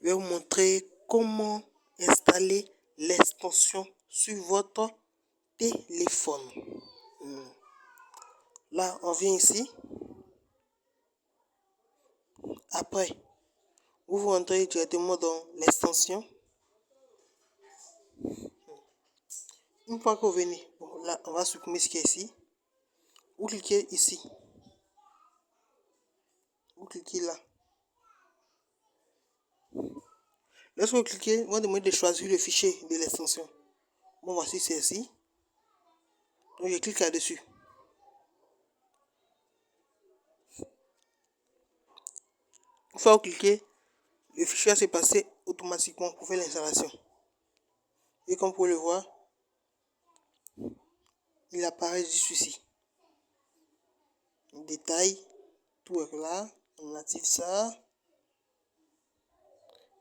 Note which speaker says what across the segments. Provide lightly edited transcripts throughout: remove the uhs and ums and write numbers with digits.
Speaker 1: Je vais vous montrer comment installer l'extension sur votre téléphone. Là, on vient ici. Après, vous rentrez directement dans l'extension. Une fois que vous venez, bon, là, on va supprimer ce qui est ici. Vous cliquez ici. Vous cliquez là. Lorsque vous cliquez, on va demander de choisir le fichier de l'extension. Bon, voici celle-ci. Donc, je clique là-dessus. Une fois que vous cliquez, le fichier va se passer automatiquement pour faire l'installation. Et comme vous pouvez le voir, il apparaît juste ici. Détail, tout est là. On active ça.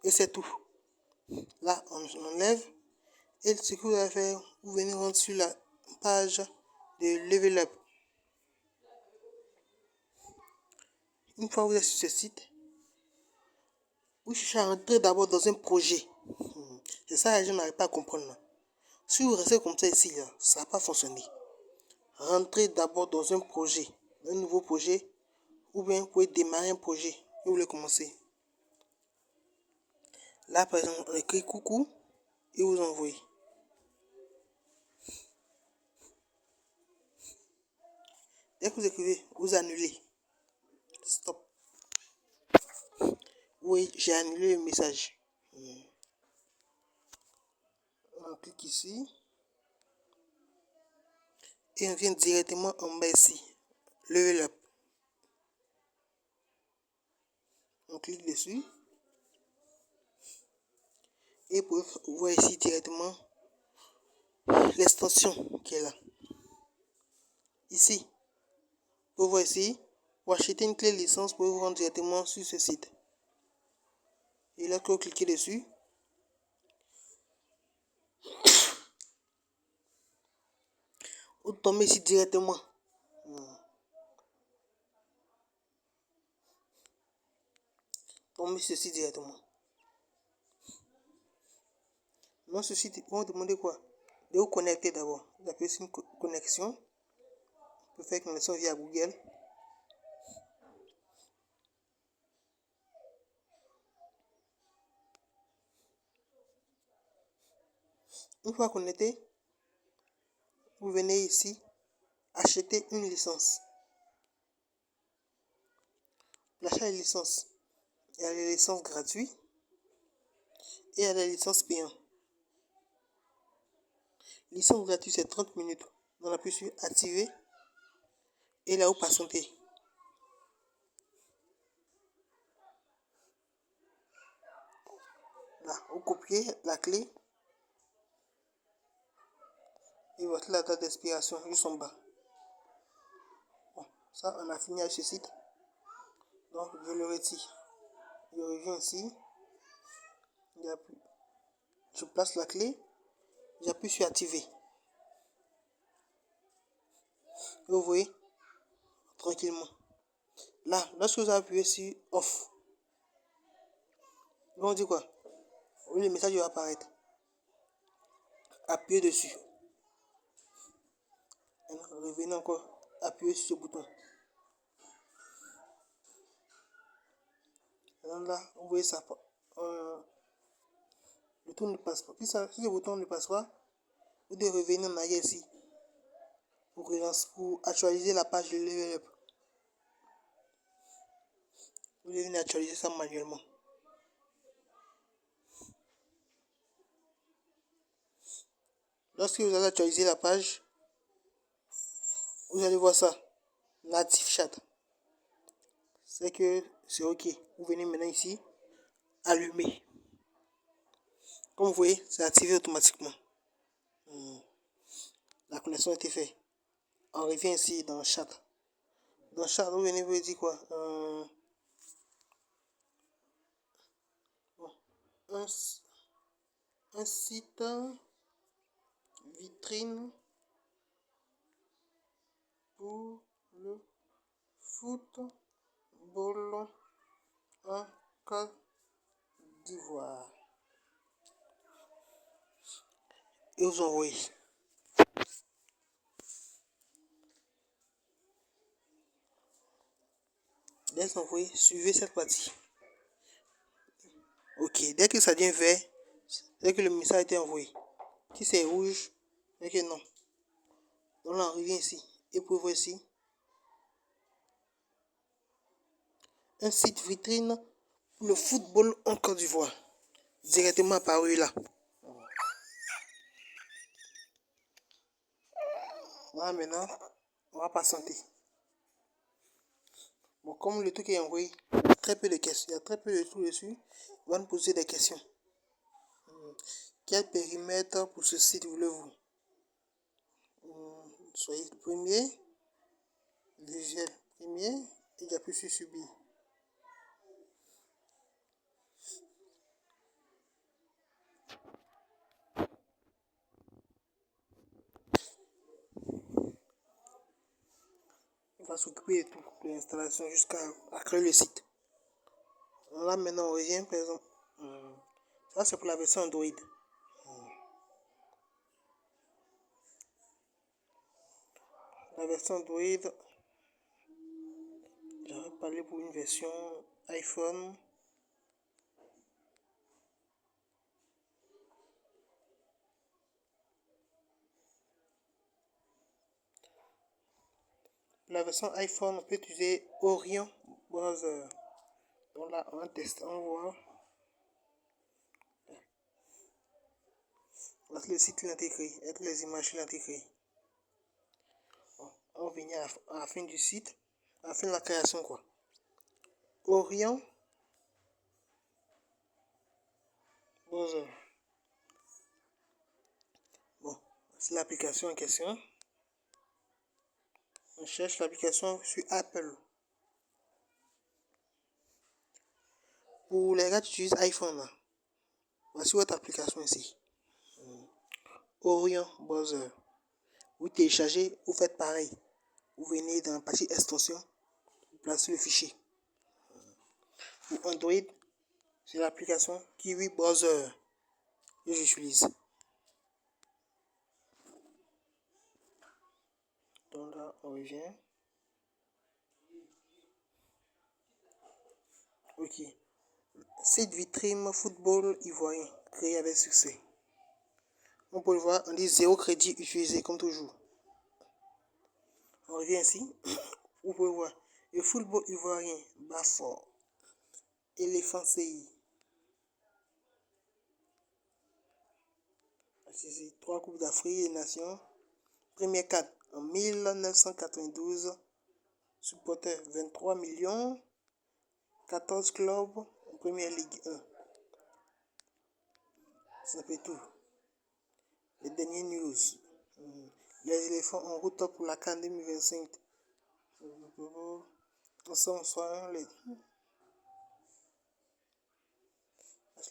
Speaker 1: Et c'est tout. Là, on enlève. Et ce que vous allez faire, vous venez rentrer sur la page de Level Up. Une fois que vous êtes sur ce site, vous cherchez à rentrer d'abord dans un projet. C'est ça que je n'arrive pas à comprendre. Si vous restez comme ça ici, là, ça ne va pas fonctionner. Rentrez d'abord dans un projet, un nouveau projet, ou bien vous pouvez démarrer un projet que vous voulez commencer. Là, par exemple, on écrit coucou et vous envoyez. Dès que vous écrivez, vous annulez. Stop. Oui, j'ai annulé le message. On clique ici. Et on vient directement en bas ici. Level Up. On clique dessus. Et vous voyez ici directement l'extension qui est là. Ici. Vous voyez ici. Pour acheter une clé licence, vous pouvez vous rendre directement sur ce site. Et là, quand vous cliquez dessus, vous tombez ici directement. Tombez ceci directement. Dans ce site, on va vous demander quoi? De vous connecter d'abord. Vous appuyez sur une connexion. Vous pouvez faire une connexion via Google. Une fois connecté, vous venez ici acheter une licence. L'achat de licence, il y a les licences gratuites et il y a les licences payantes. Licence gratuite, c'est 30 minutes. On appuie sur activer et là, vous patientez. Là, vous copiez la clé et voici la date d'expiration juste en bas. Bon, ça, on a fini avec ce site. Donc, je le retire. Je reviens ici. Je place la clé. J'appuie sur activer. Et vous voyez, tranquillement. Là, lorsque vous appuyez sur off, on dit quoi? Oui, le message va apparaître. Appuyez dessus. Revenez encore. Appuyez sur ce bouton. Alors là, vous voyez ça. Le tour ne passe pas. Si le bouton ne passe pas, vous devez revenir en arrière ici pour actualiser la page de Level Up. Vous devez actualiser ça manuellement. Lorsque vous allez actualiser la page, vous allez voir ça. Native Chat. C'est que c'est OK. Vous venez maintenant ici, allumer. Comme vous voyez, c'est activé automatiquement. La connexion a été faite. On revient ici dans le chat. Dans le chat, vous venez vous dire quoi? Un site vitrine pour le football en Côte d'Ivoire. Et vous envoyez. Dès envoyé, suivez cette partie. Ok, dès que ça devient vert, dès que le message a été envoyé. Si c'est rouge, c'est que non. Donc là, on revient ici. Et pour voir ici, un site vitrine pour le football en Côte d'Ivoire. Directement apparu là. Là maintenant, on va patienter. Bon, comme le truc est envoyé, il y a très peu de questions, il y a très peu de trucs dessus. On va nous poser des questions. Quel périmètre pour ce site voulez-vous? Soyez le premier, visuel premier, et il y a plus sur subir. On va s'occuper de tout, de l'installation jusqu'à créer le site. Là maintenant on revient par exemple. Ça c'est pour la version Android. La version Android, j'avais parlé pour une version iPhone. La version iPhone, on peut utiliser Orion Browser. Donc là, on va tester, on voit. Là, le site est intégré, avec les images intégrées. Bon, on va venir à la fin du site, à la fin de la création quoi. Orion Browser. Bon, c'est l'application en question. On cherche l'application sur Apple. Pour les gars qui utilisent iPhone, là, voici votre application ici. Orion Browser. Vous téléchargez, vous faites pareil. Vous venez dans la partie extension, vous placez le fichier. Pour Android, c'est l'application Kiwi Browser que j'utilise. Donc là, on revient. Ok. Site vitrine football ivoirien créé avec succès. On peut le voir, on dit 0 crédit utilisé comme toujours. On revient ici. Vous pouvez voir le football ivoirien, Bafort, Éléphant CI. C'est 3 Coupes d'Afrique des Nations. Premier 4 en 1992. Supporters 23 millions. 14 clubs en Première Ligue 1. Ça fait tout. Les dernières news. Les éléphants en route pour la CAN 2025. Ensemble, soit les...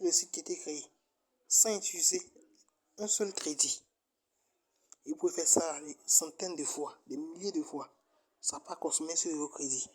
Speaker 1: Le site qui était créé sans utiliser un seul crédit. Et vous pouvez faire ça des centaines de fois, des milliers de fois. Ça n'a pas consommé sur le crédit.